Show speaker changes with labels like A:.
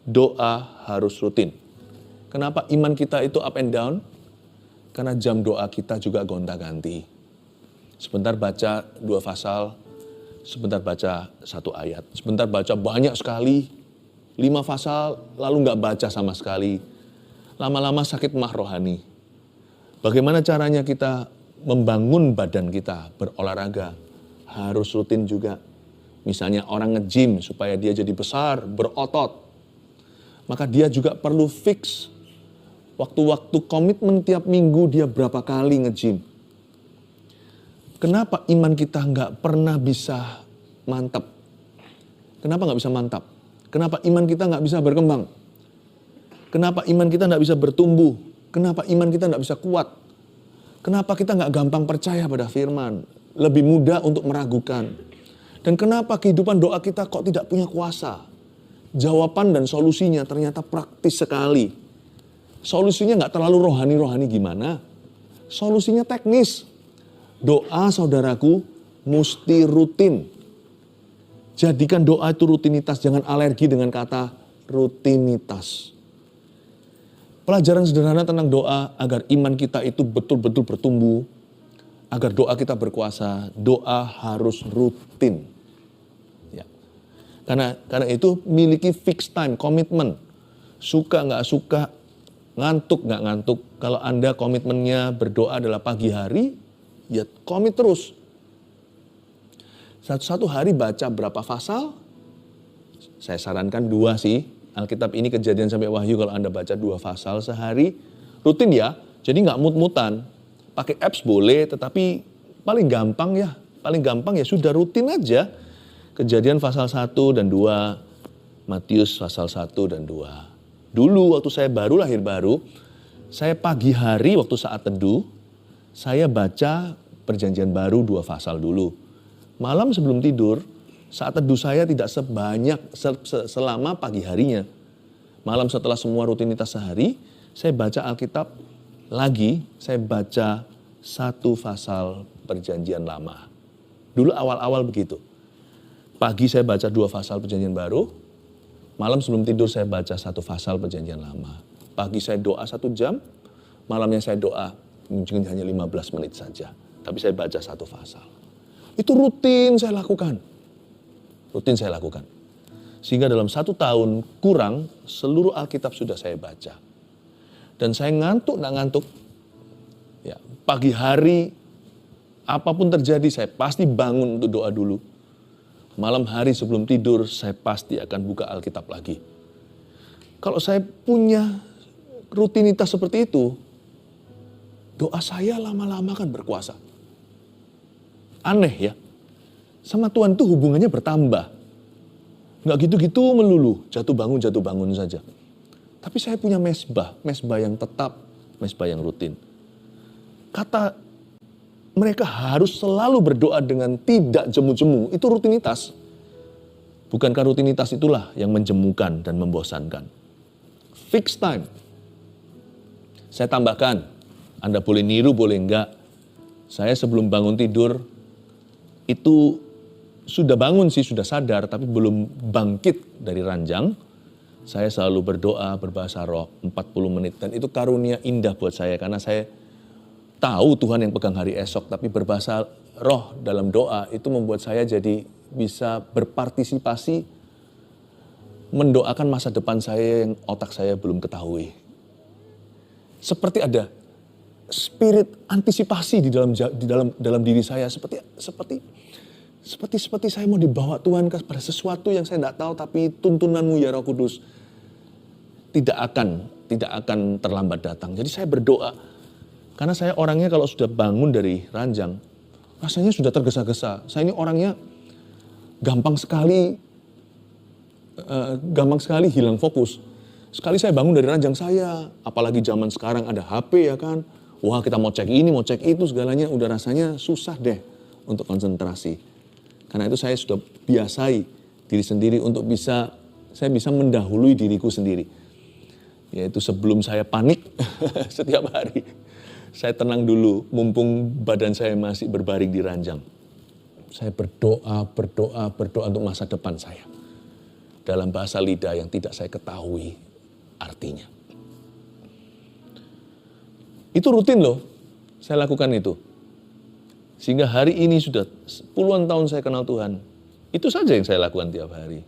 A: doa harus rutin. Kenapa iman kita itu up and down? Karena jam doa kita juga gonta-ganti. Sebentar baca 2 pasal, sebentar baca 1 ayat. Sebentar baca banyak sekali, 5 pasal, lalu nggak baca sama sekali. Lama-lama sakit mah rohani. Bagaimana caranya kita membangun badan kita, berolahraga? Harus rutin juga. Misalnya orang nge-gym supaya dia jadi besar, berotot. Maka dia juga perlu fix waktu-waktu komitmen tiap minggu dia berapa kali nge-gym. Kenapa iman kita nggak pernah bisa mantap? Kenapa nggak bisa mantap? Kenapa iman kita nggak bisa berkembang? Kenapa iman kita nggak bisa bertumbuh? Kenapa iman kita nggak bisa kuat? Kenapa kita nggak gampang percaya pada firman? Lebih mudah untuk meragukan. Dan kenapa kehidupan doa kita kok tidak punya kuasa? Jawaban dan solusinya ternyata praktis sekali. Solusinya nggak terlalu rohani-rohani gimana. Solusinya teknis. Doa saudaraku mesti rutin. Jadikan doa itu rutinitas. Jangan alergi dengan kata rutinitas. Pelajaran sederhana tentang doa agar iman kita itu betul-betul bertumbuh. Agar doa kita berkuasa. Doa harus rutin. Ya. Karena itu miliki fixed time, komitmen. Suka nggak suka, ngantuk nggak ngantuk. Kalau Anda komitmennya berdoa adalah pagi hari, ya komit terus. Satu hari baca berapa pasal? Saya sarankan 2 sih. Alkitab ini Kejadian sampai Wahyu kalau Anda baca 2 pasal sehari. Rutin ya, jadi nggak mut-mutan. Pakai apps boleh, tetapi paling gampang ya sudah rutin aja. Kejadian pasal 1 dan 2, Matius pasal 1 dan 2. Dulu waktu saya lahir baru, saya pagi hari waktu saat teduh, saya baca Perjanjian Baru 2 pasal dulu. Malam sebelum tidur, saat teduh saya tidak sebanyak selama pagi harinya. Malam setelah semua rutinitas sehari, saya baca Alkitab lagi, saya baca 1 pasal Perjanjian Lama. Dulu awal-awal begitu. Pagi saya baca 2 pasal Perjanjian Baru, malam sebelum tidur saya baca 1 pasal Perjanjian Lama. Pagi saya doa 1 jam, malamnya saya doa mungkin hanya 15 menit saja. Tapi saya baca 1 pasal. Itu rutin saya lakukan. Sehingga dalam 1 tahun kurang, seluruh Alkitab sudah saya baca. Dan saya ngantuk, nggak ngantuk. Ya, pagi hari, apapun terjadi, saya pasti bangun untuk doa dulu. Malam hari sebelum tidur, saya pasti akan buka Alkitab lagi. Kalau saya punya rutinitas seperti itu, doa saya lama-lama akan berkuasa. Aneh ya, sama Tuhan itu hubungannya bertambah. Nggak gitu-gitu melulu, jatuh bangun saja. Tapi saya punya mesbah yang tetap, mesbah yang rutin. Kata mereka harus selalu berdoa dengan tidak jemu-jemu. Itu rutinitas. Bukankah rutinitas itulah yang menjemukan dan membosankan? Fixed time. Saya tambahkan, Anda boleh niru, boleh enggak. Saya sebelum bangun tidur, itu sudah bangun sih, sudah sadar, tapi belum bangkit dari ranjang. Saya selalu berdoa berbahasa roh 40 menit. Dan itu karunia indah buat saya, karena saya tahu Tuhan yang pegang hari esok, tapi berbahasa roh dalam doa itu membuat saya jadi bisa berpartisipasi mendoakan masa depan saya yang otak saya belum ketahui. Seperti ada spirit antisipasi di dalam diri saya, seperti saya mau dibawa Tuhan kepada sesuatu yang saya tidak tahu, tapi tuntunanmu ya Roh Kudus tidak akan terlambat datang. Jadi saya berdoa. Karena saya orangnya kalau sudah bangun dari ranjang, rasanya sudah tergesa-gesa. Saya ini orangnya gampang sekali hilang fokus. Sekali saya bangun dari ranjang saya, apalagi zaman sekarang ada HP ya kan. Wah kita mau cek ini, mau cek itu, segalanya udah rasanya susah deh untuk konsentrasi. Karena itu saya sudah biasai diri sendiri untuk saya bisa mendahului diriku sendiri. Yaitu sebelum saya panik setiap hari. Saya tenang dulu, mumpung badan saya masih berbaring di ranjang. Saya berdoa untuk masa depan saya. dalam bahasa lidah yang tidak saya ketahui artinya. Itu rutin loh, saya lakukan itu. Sehingga hari ini sudah puluhan tahun saya kenal Tuhan. Itu saja yang saya lakukan tiap hari.